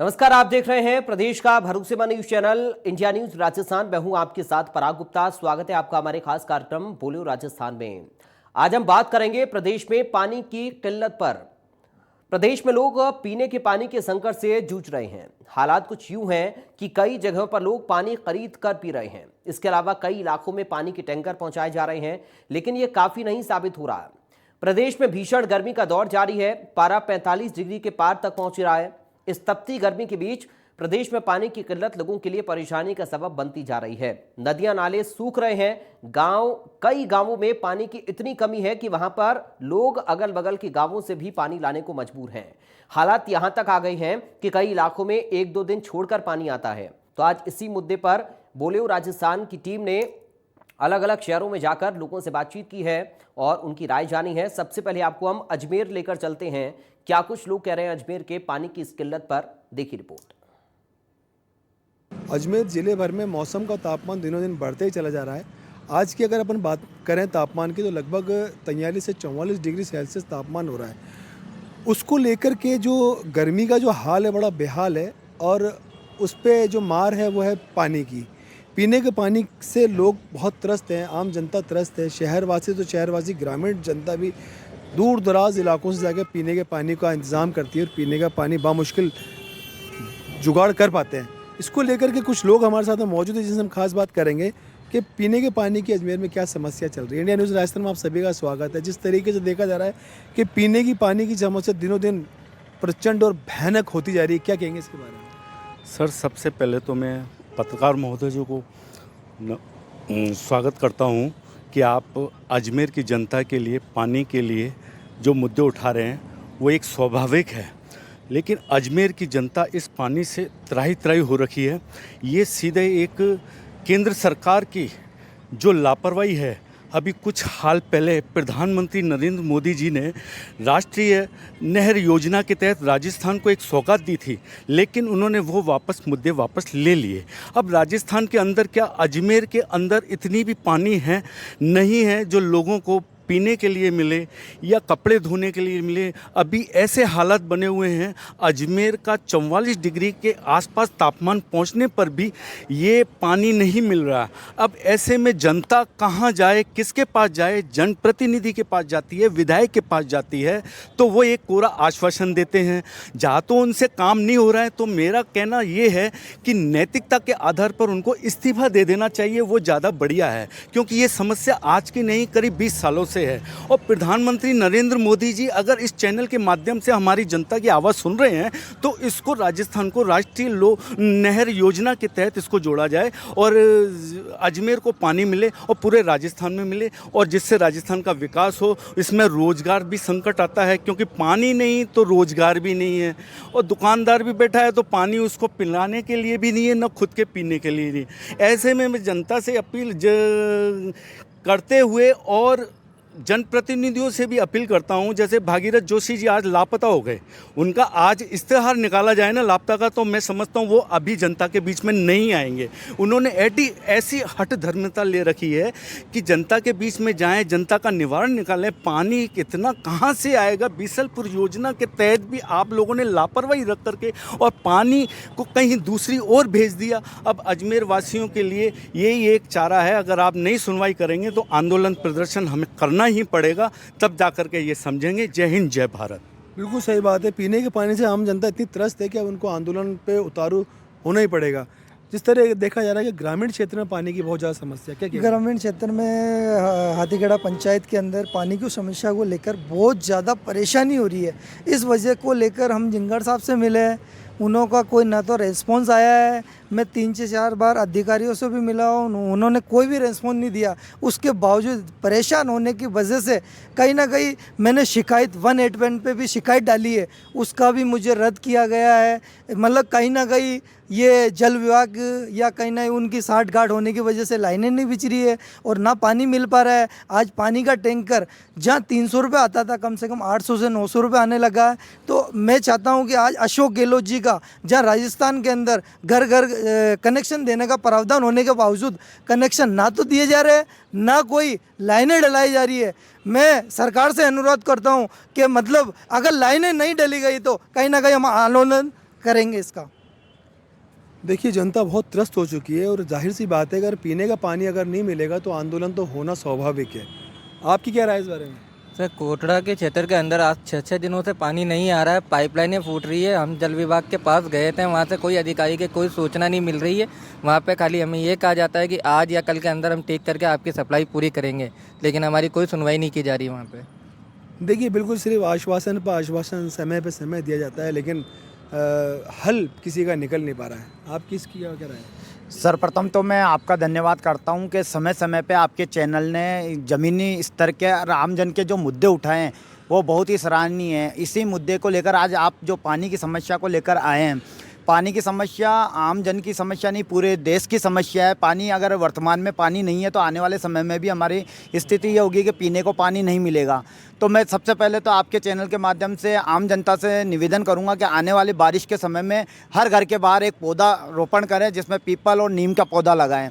नमस्कार, आप देख रहे हैं प्रदेश का भरोसेमंद news channel India news Rajasthan. मैं हूं आपके साथ पराग गुप्ता। स्वागत है आपका हमारे खास कार्यक्रम बोलो राजस्थान में। आज हम बात करेंगे प्रदेश में पानी की किल्लत पर। प्रदेश में लोग पीने के पानी के संकट से जूझ रहे हैं। हालात कुछ यूं हैं कि कई जगहों पर लोग पानी खरीद कर पी रहे हैं। इसके अलावा कई इलाकों में पानी के टैंकर पहुंचाए जा रहे हैं, लेकिन ये काफी नहीं साबित हो रहा। प्रदेश में भीषण गर्मी का दौर जारी है। पारा 45 डिग्री के पार तक पहुंच रहा है। इस तपती गर्मी के बीच प्रदेश में पानी की किल्लत लोगों के लिए परेशानी का सबब बनती जा रही है। नदियां नाले सूख रहे हैं। कई गांवों में पानी की इतनी कमी है कि वहां पर लोग अगल बगल के गांवों से भी पानी लाने को मजबूर हैं। हालात यहां तक आ गए हैं कि कई इलाकों में एक दो दिन छोड़कर पानी आता है। तो आज इसी मुद्दे पर बोलो राजस्थान की टीम ने अलग अलग शहरों में जाकर लोगों से बातचीत की है और उनकी राय जानी है। सबसे पहले आपको हम अजमेर लेकर चलते हैं। क्या कुछ लोग कह रहे हैं अजमेर के पानी की इस किल्लत पर, देखिए रिपोर्ट। अजमेर ज़िले भर में मौसम का तापमान दिनों दिन बढ़ते ही चला जा रहा है। आज की अगर अपन बात करें तापमान की, तो लगभग 43 से 44 डिग्री सेल्सियस तापमान हो रहा है। उसको लेकर के जो गर्मी का जो हाल है बड़ा बेहाल है, और उस पर जो मार है वो है पानी की। पीने के पानी से लोग बहुत त्रस्त हैं, आम जनता त्रस्त है। शहरवासी तो शहरवासी, ग्रामीण जनता भी दूर दराज इलाकों से जाकर पीने के पानी का इंतज़ाम करती है और पीने का पानी बामुश्किल जुगाड़ कर पाते हैं। इसको लेकर के कुछ लोग हमारे साथ मौजूद हैं, जिनसे हम खास बात करेंगे कि पीने के पानी की अजमेर में क्या समस्या चल रही है। इंडिया न्यूज़ राजस्थान में आप सभी का स्वागत है। जिस तरीके से देखा जा रहा है कि पीने की पानी की समस्या दिनों दिन प्रचंड और भयानक होती जा रही है, क्या कहेंगे इसके बारे में? सर, सबसे पहले तो मैं पत्रकार महोदय को स्वागत करता हूं कि आप अजमेर की जनता के लिए पानी के लिए जो मुद्दे उठा रहे हैं वो एक स्वाभाविक है, लेकिन अजमेर की जनता इस पानी से त्राही त्राही हो रखी है। ये सीधे एक केंद्र सरकार की जो लापरवाही है। अभी कुछ हाल पहले प्रधानमंत्री नरेंद्र मोदी जी ने राष्ट्रीय नहर योजना के तहत राजस्थान को एक सौगात दी थी, लेकिन उन्होंने वो मुद्दे वापस ले लिए। अब राजस्थान के अंदर क्या अजमेर के अंदर इतनी भी पानी है नहीं है जो लोगों को पीने के लिए मिले या कपड़े धोने के लिए मिले। अभी ऐसे हालात बने हुए हैं, अजमेर का 44 डिग्री के आसपास तापमान पहुंचने पर भी ये पानी नहीं मिल रहा। अब ऐसे में जनता कहां जाए, किसके पास जाए? जनप्रतिनिधि के पास जाती है, विधायक के पास जाती है, तो वो एक कोरा आश्वासन देते हैं। जहाँ तो उनसे काम नहीं हो रहा है, तो मेरा कहना ये है कि नैतिकता के आधार पर उनको इस्तीफा दे देना चाहिए, वो ज़्यादा बढ़िया है। क्योंकि ये समस्या आज की नहीं, करीब 20 सालों से है। और प्रधानमंत्री नरेंद्र मोदी जी अगर इस चैनल के माध्यम से हमारी जनता की आवाज़ सुन रहे हैं, तो इसको राजस्थान को राष्ट्रीय नहर योजना के तहत इसको जोड़ा जाए और अजमेर को पानी मिले और पूरे राजस्थान में मिले, और जिससे राजस्थान का विकास हो। इसमें रोजगार भी संकट आता है, क्योंकि पानी नहीं तो रोजगार भी नहीं है, और दुकानदार भी बैठा है तो पानी उसको पिलाने के लिए भी नहीं है, न खुद के पीने के लिए नहीं। ऐसे में मैं जनता से अपील करते हुए और जनप्रतिनिधियों से भी अपील करता हूं, जैसे भागीरथ जोशी जी आज लापता हो गए, उनका आज इश्तेहार निकाला जाए ना लापता का, तो मैं समझता हूं वो अभी जनता के बीच में नहीं आएंगे। उन्होंने ऐसी हठ धर्मता ले रखी है कि जनता के बीच में जाएं, जनता का निवारण निकालें। पानी कितना कहां से आएगा? बीसलपुर योजना के तहत भी आप लोगों ने लापरवाही रख करके और पानी को कहीं दूसरी ओर भेज दिया। अब अजमेर वासियों के लिए यही एक चारा है, अगर आप नहीं सुनवाई करेंगे तो आंदोलन प्रदर्शन हमें करना ही पड़ेगा, तब जाकर के ये समझेंगे। जय हिंद, जय भारत। बिल्कुल सही बात है। पीने के पानी से आम जनता इतनी त्रस्त है कि अब उनको आंदोलन पे उतारू होना ही पड़ेगा। जिस तरह देखा जा रहा है कि ग्रामीण क्षेत्र में पानी की बहुत ज़्यादा समस्या, क्या ग्रामीण क्षेत्र में हाथीगढ़ा पंचायत के अंदर पानी की समस्या को लेकर बहुत ज़्यादा परेशानी हो रही है। इस वजह को लेकर हम जिंगर साहब से मिले, उन्होंने कोई ना तो रेस्पॉन्स आया है। मैं 3 से 4 बार अधिकारियों से भी मिला हूँ, उन्होंने कोई भी रेस्पॉन्स नहीं दिया। उसके बावजूद परेशान होने की वजह से कहीं ना कहीं मैंने शिकायत 181 पे भी शिकायत डाली है, उसका भी मुझे रद्द किया गया है। मतलब कहीं ना कहीं ये जल विभाग या कहीं ना उनकी साठ गांठ होने की वजह से लाइनें नहीं बिछ रही है और ना पानी मिल पा रहा है। आज पानी का टैंकर जहां 300 रुपये आता था, कम से कम 800 से 900 रुपये आने लगा है। तो मैं चाहता हूं कि आज अशोक गहलोत जी का जहां राजस्थान के अंदर घर घर कनेक्शन देने का प्रावधान होने के बावजूद कनेक्शन ना तो दिए जा रहे हैं, ना कोई लाइनें डलाई जा रही है। मैं सरकार से अनुरोध करता हूं कि मतलब अगर लाइनें नहीं डली गई तो कहीं ना कहीं हम आंदोलन करेंगे इसका? देखिए, जनता बहुत त्रस्त हो चुकी है और जाहिर सी बात है, अगर पीने का पानी अगर नहीं मिलेगा तो आंदोलन तो होना स्वाभाविक है। आपकी क्या राय है इस बारे में? सर, कोटड़ा के क्षेत्र के अंदर आज 6 दिनों से पानी नहीं आ रहा है, पाइपलाइनें फूट रही है। हम जल विभाग के पास गए थे, वहाँ से कोई अधिकारी की कोई सूचना नहीं मिल रही है। वहाँ पे खाली हमें ये कहा जाता है कि आज या कल के अंदर हम ठीक करके आपकी सप्लाई पूरी करेंगे, लेकिन हमारी कोई सुनवाई नहीं की जा रही वहाँ पे। देखिए, बिल्कुल सिर्फ आश्वासन पर आश्वासन, समय पे समय दिया जाता है, लेकिन हल किसी का निकल नहीं पा रहा है। आप किसकी क्या राय है? सर्वप्रथम तो मैं आपका धन्यवाद करता हूं कि समय समय पे आपके चैनल ने ज़मीनी स्तर के और आमजन के जो मुद्दे उठाए हैं वो बहुत ही सराहनीय है। इसी मुद्दे को लेकर आज आप जो पानी की समस्या को लेकर आए हैं, पानी की समस्या आम जन की समस्या नहीं, पूरे देश की समस्या है। पानी अगर वर्तमान में पानी नहीं है तो आने वाले समय में भी हमारी स्थिति ये होगी कि पीने को पानी नहीं मिलेगा। तो मैं सबसे पहले तो आपके चैनल के माध्यम से आम जनता से निवेदन करूंगा कि आने वाली बारिश के समय में हर घर के बाहर एक पौधा रोपण करें, जिसमें पीपल और नीम का पौधा लगाएं।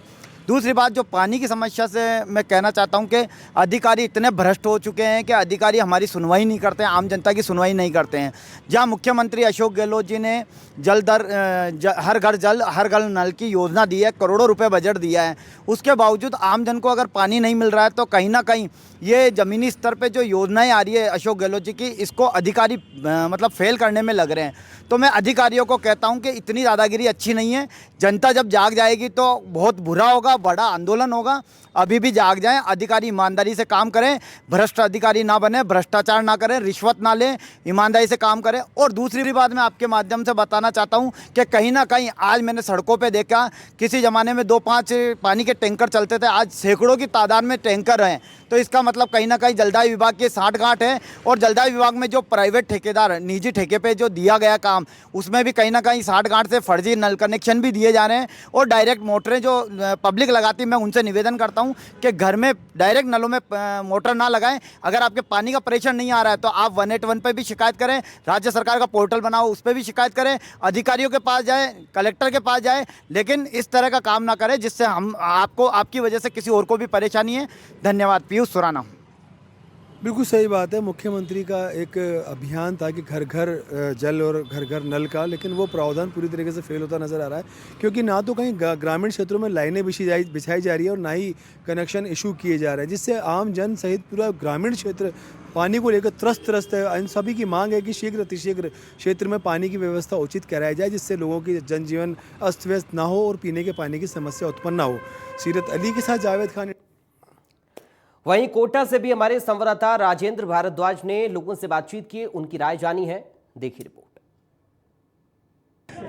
दूसरी बात, जो पानी की समस्या से मैं कहना चाहता हूं कि अधिकारी इतने भ्रष्ट हो चुके हैं कि अधिकारी हमारी सुनवाई नहीं करते हैं, आम जनता की सुनवाई नहीं करते हैं। जहां मुख्यमंत्री अशोक गहलोत जी ने हर घर जल हर घर नल की योजना दी है, करोड़ों रुपए बजट दिया है, उसके बावजूद आम जन को अगर पानी नहीं मिल रहा है तो कहीं ना कहीं ये ज़मीनी स्तर पे जो योजनाएं आ रही है अशोक गहलोत जी की, इसको अधिकारी मतलब फेल करने में लग रहे हैं। तो मैं अधिकारियों को कहता हूं कि इतनी दादागिरी अच्छी नहीं है। जनता जब जाग जाएगी तो बहुत बुरा होगा, बड़ा आंदोलन होगा। अभी भी जाग जाएं, अधिकारी ईमानदारी से काम करें, भ्रष्ट अधिकारी ना बने, भ्रष्टाचार ना करें, रिश्वत ना लें, ईमानदारी से काम करें। और दूसरी बात मैं आपके माध्यम से बताना चाहता हूं कि कहीं ना कहीं आज मैंने सड़कों पे देखा, किसी ज़माने में 2-5 पानी के टैंकर चलते थे, आज सैकड़ों की तादाद में टैंकर हैं। तो इसका मतलब कहीं ना कहीं जलदाय विभाग की साठगांठ है। और जलदाय विभाग में जो प्राइवेट ठेकेदार निजी ठेके पे जो दिया गया काम, उसमें भी कहीं ना कहीं साठगांठ से फर्जी नल कनेक्शन भी दिए जा रहे हैं। और डायरेक्ट मोटरें जो पब्लिक लगाती है, मैं उनसे निवेदन करता हूं कि घर में डायरेक्ट नलों में मोटर ना लगाएं। अगर आपके पानी का प्रेशर नहीं आ रहा है तो आप 181 पे भी शिकायत करें, राज्य सरकार का पोर्टल बनाओ उस पर भी शिकायत करें, अधिकारियों के पास जाए, कलेक्टर के पास जाए, लेकिन इस तरह का काम ना करें जिससे हम आपको आपकी वजह से किसी और को भी परेशानी है। धन्यवाद। पीयूष सुराना। बिल्कुल सही बात है। मुख्यमंत्री का एक अभियान था कि घर घर जल और घर घर नल का, लेकिन वो प्रावधान पूरी तरीके से फेल होता नज़र आ रहा है, क्योंकि ना तो कहीं ग्रामीण क्षेत्रों में लाइनें बिछाई जा रही है और ना ही कनेक्शन इशू किए जा रहे हैं, जिससे आम जन सहित पूरा ग्रामीण क्षेत्र पानी को लेकर त्रस्त है। इन सभी की मांग है कि शीघ्र अतिशीघ्र क्षेत्र में पानी की व्यवस्था उचित कराई जाए, जिससे लोगों की जनजीवन अस्त व्यस्त ना हो और पीने के पानी की समस्या उत्पन्न ना हो। सीरत अली के साथ जावेद खान। वहीं कोटा से भी हमारे संवाददाता राजेंद्र भारद्वाज ने लोगों से बातचीत की, उनकी राय जानी है। देखिए रिपोर्ट।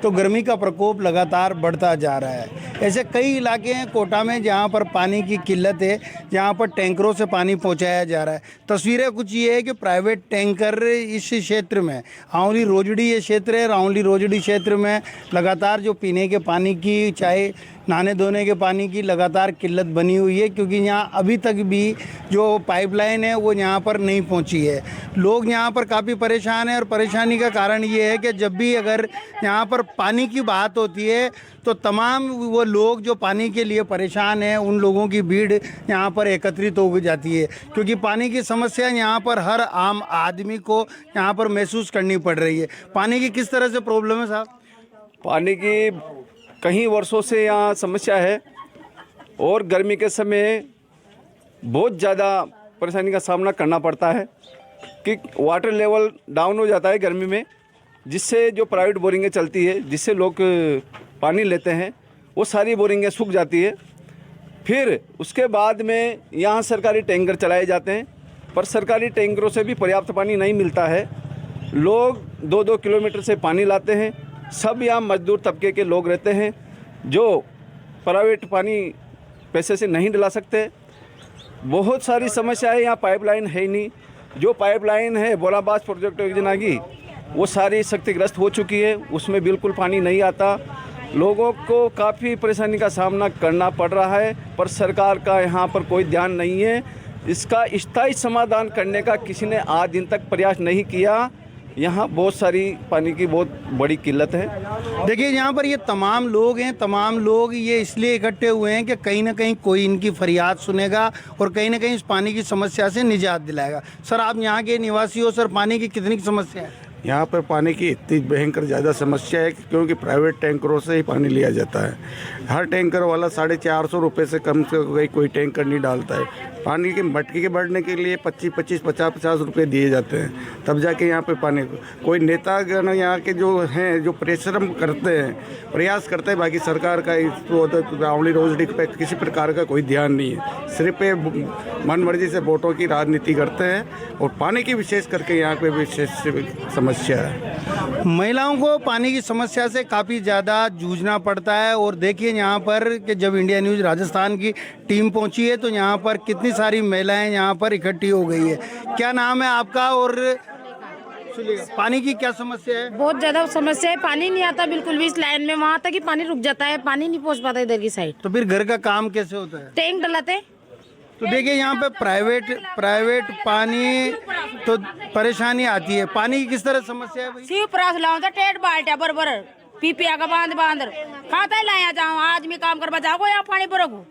तो गर्मी का प्रकोप लगातार बढ़ता जा रहा है। ऐसे कई इलाके हैं कोटा में जहां पर पानी की किल्लत है, जहां पर टैंकरों से पानी पहुंचाया जा रहा है। तस्वीरें कुछ ये है कि प्राइवेट टैंकर इस क्षेत्र में, आंवली रोजड़ी ये क्षेत्र है, आंवली रोजड़ी क्षेत्र में लगातार जो पीने के पानी की, चाहे नहाने धोने के पानी की लगातार किल्लत बनी हुई है, क्योंकि यहाँ अभी तक भी जो पाइपलाइन है वो यहाँ पर नहीं पहुँची है। लोग यहाँ पर काफ़ी परेशान हैं और परेशानी का कारण ये है कि जब भी अगर यहाँ पर पानी की बात होती है तो तमाम वो लोग जो पानी के लिए परेशान हैं, उन लोगों की भीड़ यहाँ पर एकत्रित हो जाती है, क्योंकि पानी की समस्या यहाँ पर हर आम आदमी को यहाँ पर महसूस करनी पड़ रही है। पानी की किस तरह से प्रॉब्लम है साहब? पानी की कई वर्षों से यहाँ समस्या है और गर्मी के समय बहुत ज़्यादा परेशानी का सामना करना पड़ता है कि वाटर लेवल डाउन हो जाता है गर्मी में, जिससे जो प्राइवेट बोरिंगें चलती है, जिससे लोग पानी लेते हैं, वो सारी बोरिंगें सूख जाती है। फिर उसके बाद में यहाँ सरकारी टैंकर चलाए जाते हैं, पर सरकारी टैंकरों से भी पर्याप्त पानी नहीं मिलता है। लोग 2-2 किलोमीटर से पानी लाते हैं। सब यहाँ मजदूर तबके के लोग रहते हैं जो प्राइवेट पानी पैसे से नहीं दिला सकते। बहुत सारी समस्या है। यहाँ पाइपलाइन है ही नहीं। जो पाइपलाइन है बोलाबास प्रोजेक्ट योजना की, वो सारी क्षतिग्रस्त हो चुकी है, उसमें बिल्कुल पानी नहीं आता। लोगों को काफ़ी परेशानी का सामना करना पड़ रहा है, पर सरकार का यहाँ पर कोई ध्यान नहीं है। इसका स्थायी समाधान करने का किसी ने आज दिन तक प्रयास नहीं किया। यहाँ बहुत सारी पानी की बहुत बड़ी किल्लत है। देखिए, यहाँ पर ये तमाम लोग हैं, तमाम लोग ये इसलिए इकट्ठे हुए हैं कि कहीं ना कहीं कोई इनकी फरियाद सुनेगा और कहीं ना कहीं इस पानी की समस्या से निजात दिलाएगा। सर, आप यहाँ के निवासी हो, सर पानी की कितनी समस्या है? यहाँ पर पानी की इतनी भयंकर ज़्यादा समस्या है क्योंकि प्राइवेट टैंकरों से ही पानी लिया जाता है। हर टैंकर वाला 450 रुपये से कम से कोई टैंकर नहीं डालता है। पानी की मटकी के भरने के लिए 25-25, 50-50 रुपये दिए जाते हैं, तब जाके यहाँ पे पानी। कोई नेतागण यहाँ के जो हैं, जो परिश्रम करते हैं, प्रयास करते हैं, बाकी सरकार का रावड़ी रोजडी पे किसी प्रकार का कोई ध्यान नहीं है। सिर्फ मन मर्जी से वोटों की राजनीति करते हैं और पानी की विशेष करके यहाँ पे विशेष समस्या है। महिलाओं को पानी की समस्या से काफ़ी ज़्यादा जूझना पड़ता है। और देखिए यहाँ पर कि जब इंडिया न्यूज़ राजस्थान की टीम पहुँची है तो यहाँ पर कितनी सारी महिलाएं यहाँ पर इकट्ठी हो गई है। क्या नाम है आपका और पानी की क्या समस्या है? बहुत ज़्यादा समस्या है, पानी नहीं आता बिल्कुल भी इस लाइन में, वहाँ तक ही पानी रुक जाता है, पानी नहीं पहुँच पाता इधर की साइड। तो फिर घर का काम कैसे होता है? टैंक डलाते। तो देखिए यहाँ पे प्राइवेट पानी तो परेशानी आती है। पानी की किस तरह समस्या है भाई? शिव प्रास लाओ तो टेट बाल्टा बरबर पीपिया का बांध खाता लाया जाओ, आज में काम कर बजाओ यहाँ पानी बरगू।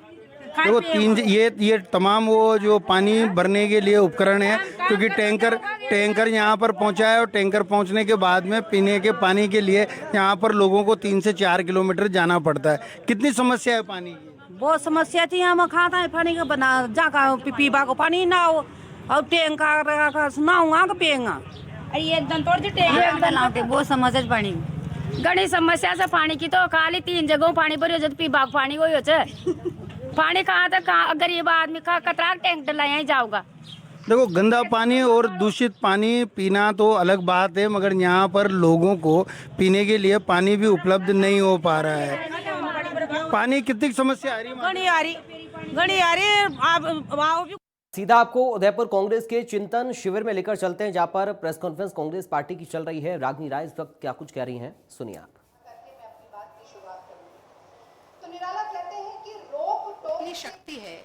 देखो ये तमाम वो जो पानी भरने के लिए उपकरण है, क्योंकि टैंकर यहाँ पर पहुँचा है और टैंकर पहुँचने के बाद में पीने के पानी के लिए यहाँ पर लोगों को 3 से 4 किलोमीटर जाना पड़ता है। कितनी समस्या है पानी की? बहुत समस्या थी, हम खाता है पानी का बना जाका पीपा को पानी ना हो और टैंकर सुनाऊंगा का पिएगा। ये तोड़ दी टैंक बहुत समस्या पानी घनी समस्या से पानी की। तो खाली 3 जगहों पानी भरी हो पीपा को पानी हो पानी कहाँ तक गरीब आदमी का कतरा टैंक डलाया ही जाऊगा। देखो गंदा पानी और दूषित पानी पीना तो अलग बात है, मगर यहाँ पर लोगों को पीने के लिए पानी भी उपलब्ध नहीं हो पा रहा है। पानी कितनी समस्या आ रही है? घनी आ रही। सीधा आपको उदयपुर कांग्रेस के चिंतन शिविर में लेकर चलते हैं, जहां पर प्रेस कॉन्फ्रेंस कांग्रेस पार्टी की चल रही है। रागिनी राय इस वक्त क्या कुछ कह रही हैं, सुनिए आप। तो निराला कहते हैं कि रोक टोक कितनी शक्ति है,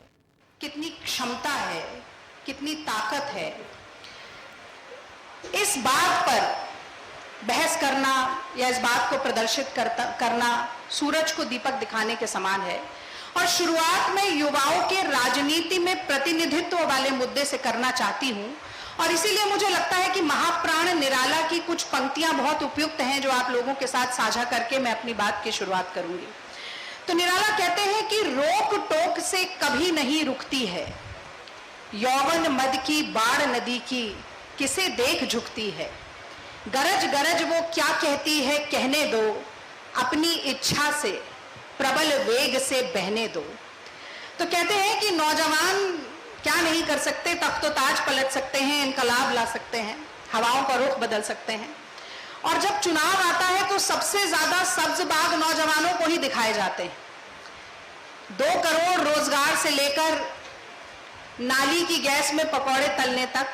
कितनी क्षमता है, कितनी ताकत है, इस बात पर बहस करना या इस बात को प्रदर्शित करना सूरज को दीपक दिखाने के समान है। और शुरुआत में युवाओं के राजनीति में प्रतिनिधित्व वाले मुद्दे से करना चाहती हूं, और इसीलिए मुझे लगता है कि महाप्राण निराला की कुछ पंक्तियां बहुत उपयुक्त हैं जो आप लोगों के साथ साझा करके मैं अपनी बात की शुरुआत करूंगी। तो निराला कहते हैं कि रोक टोक से कभी नहीं रुकती है, यौवन मद की बाढ़ नदी की किसे देख झुकती है, गरज गरज वो क्या कहती है कहने दो, अपनी इच्छा से प्रबल वेग से बहने दो। तो कहते हैं कि नौजवान क्या नहीं कर सकते, तख्तो ताज पलट सकते हैं, इनकलाब ला सकते हैं, हवाओं का रुख बदल सकते हैं। और जब चुनाव आता है तो सबसे ज्यादा सब्ज बाग नौजवानों को ही दिखाए जाते हैं। 2 करोड़ रोजगार से लेकर नाली की गैस में पकौड़े तलने तक,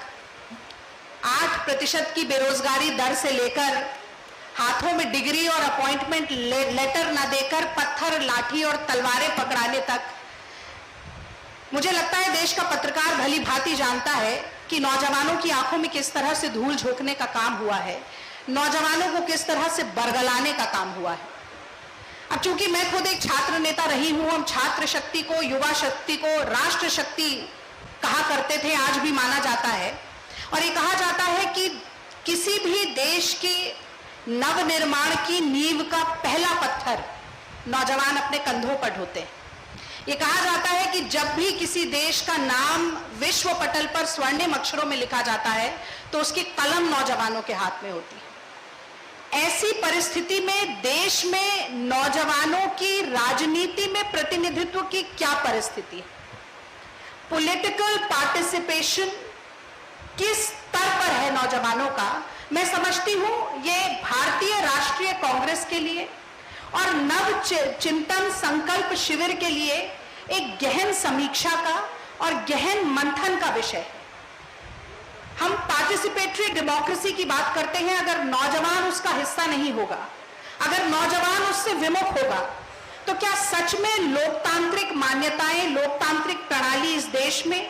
8% की बेरोजगारी दर से लेकर हाथों में डिग्री और अपॉइंटमेंट लेटर न देकर पत्थर, लाठी और तलवारें पकड़ाने तक। मुझे लगता है देश का पत्रकार भली भांति जानता है कि नौजवानों की आंखों में किस तरह से धूल झोंकने का काम हुआ है, नौजवानों को किस तरह से बरगलाने का काम हुआ है। अब चूंकि मैं खुद एक छात्र नेता रही हूं, हम छात्र शक्ति को, युवा शक्ति को राष्ट्र शक्ति कहा करते थे, आज भी माना जाता है। और ये कहा जाता है कि किसी भी देश के नवनिर्माण की नींव का पहला पत्थर नौजवान अपने कंधों पर ढोते हैं। ये कहा जाता है कि जब भी किसी देश का नाम विश्व पटल पर स्वर्णिम अक्षरों में लिखा जाता है तो उसकी कलम नौजवानों के हाथ में होती है। ऐसी परिस्थिति में देश में नौजवानों की राजनीति में प्रतिनिधित्व की क्या परिस्थिति है, पॉलिटिकल पार्टिसिपेशन किस स्तर पर है नौजवानों का। मैं समझती हूं ये भारतीय राष्ट्रीय कांग्रेस के लिए और नव चिंतन संकल्प शिविर के लिए एक गहन समीक्षा का और गहन मंथन का विषय है। हम पार्टिसिपेटरी डेमोक्रेसी की बात करते हैं, अगर नौजवान उसका हिस्सा नहीं होगा, अगर नौजवान उससे विमुख होगा, तो क्या सच में लोकतांत्रिक मान्यताएं, लोकतांत्रिक प्रणाली इस देश में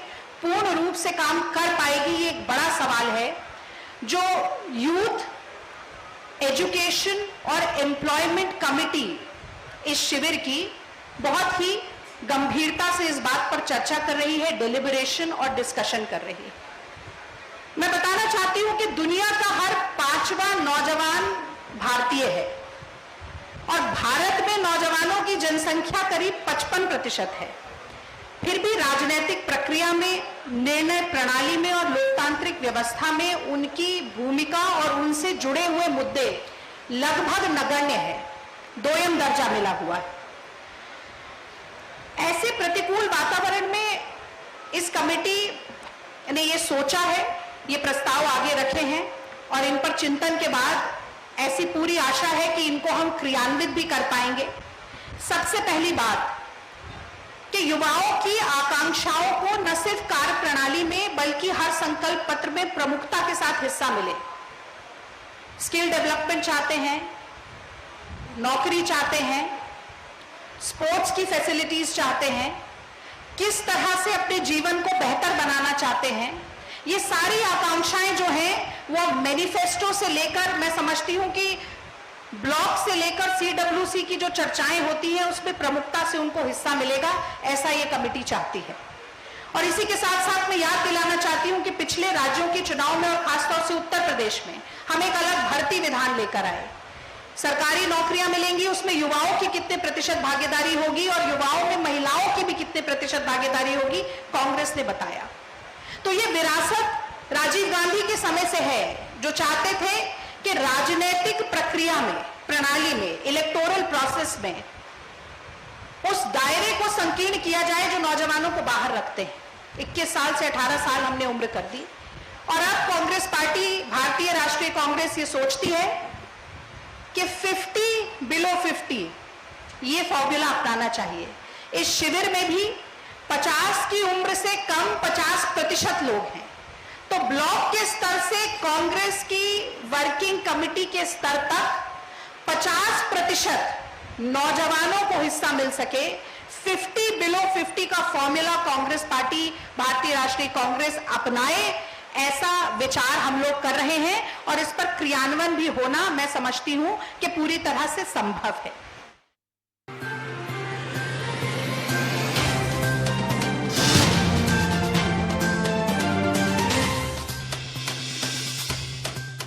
पूर्ण रूप से काम कर पाएगी? ये एक बड़ा सवाल है जो यूथ एजुकेशन और एम्प्लॉयमेंट कमिटी इस शिविर की बहुत ही गंभीरता से इस बात पर चर्चा कर रही है, डिलिबरेशन और डिस्कशन कर रही है। मैं बताना चाहती हूं कि दुनिया का हर 5वां नौजवान भारतीय है और भारत में नौजवानों की जनसंख्या करीब 55% है। फिर भी राजनीतिक प्रक्रिया में, निर्णय प्रणाली में और लोकतांत्रिक व्यवस्था में उनकी भूमिका और उनसे जुड़े हुए मुद्दे लगभग नगण्य है, दोयम दर्जा मिला हुआ है। ऐसे प्रतिकूल वातावरण में इस कमेटी ने ये सोचा है, ये प्रस्ताव आगे रखे हैं और इन पर चिंतन के बाद ऐसी पूरी आशा है कि इनको हम क्रियान्वित भी कर पाएंगे। सबसे पहली बात कि युवाओं की आकांक्षाओं को न सिर्फ कार्य प्रणाली में बल्कि हर संकल्प पत्र में प्रमुखता के साथ हिस्सा मिले। स्किल डेवलपमेंट चाहते हैं, नौकरी चाहते हैं, स्पोर्ट्स की फैसिलिटीज चाहते हैं, किस तरह से अपने जीवन को बेहतर बनाना चाहते हैं, ये सारी आकांक्षाएं जो हैं वो मैनिफेस्टो से लेकर, मैं समझती हूं कि ब्लॉक से लेकर CWC की जो चर्चाएं होती हैं उसमें प्रमुखता से उनको हिस्सा मिलेगा, ऐसा ये कमेटी चाहती है। और इसी के साथ साथ मैं याद दिलाना चाहती हूं कि पिछले राज्यों के चुनाव में और खासतौर से उत्तर प्रदेश में हम एक अलग भर्ती विधान लेकर आए। सरकारी नौकरियां मिलेंगी, उसमें युवाओं की कितने प्रतिशत भागीदारी होगी और युवाओं में महिलाओं की भी कितने प्रतिशत भागीदारी होगी, कांग्रेस ने बताया। तो ये विरासत राजीव गांधी के समय से है, जो चाहते थे कि राजनीतिक प्रक्रिया में, प्रणाली में, इलेक्टोरल प्रोसेस में उस दायरे को संकीर्ण किया जाए जो नौजवानों को बाहर रखते हैं। 21 साल से 18 साल हमने उम्र कर दी और अब कांग्रेस पार्टी, भारतीय राष्ट्रीय कांग्रेस ये सोचती है कि 50 बिलो 50 ये फॉर्मूला अपनाना चाहिए। इस शिविर में भी 50 की उम्र से कम 50% लोग हैं। तो ब्लॉक के स्तर से कांग्रेस की वर्किंग कमेटी के स्तर तक 50% नौजवानों को हिस्सा मिल सके, 50 बिलो 50 का फॉर्मूला कांग्रेस पार्टी, भारतीय राष्ट्रीय कांग्रेस अपनाए, ऐसा विचार हम लोग कर रहे हैं और इस पर क्रियान्वयन भी होना मैं समझती हूं कि पूरी तरह से संभव है।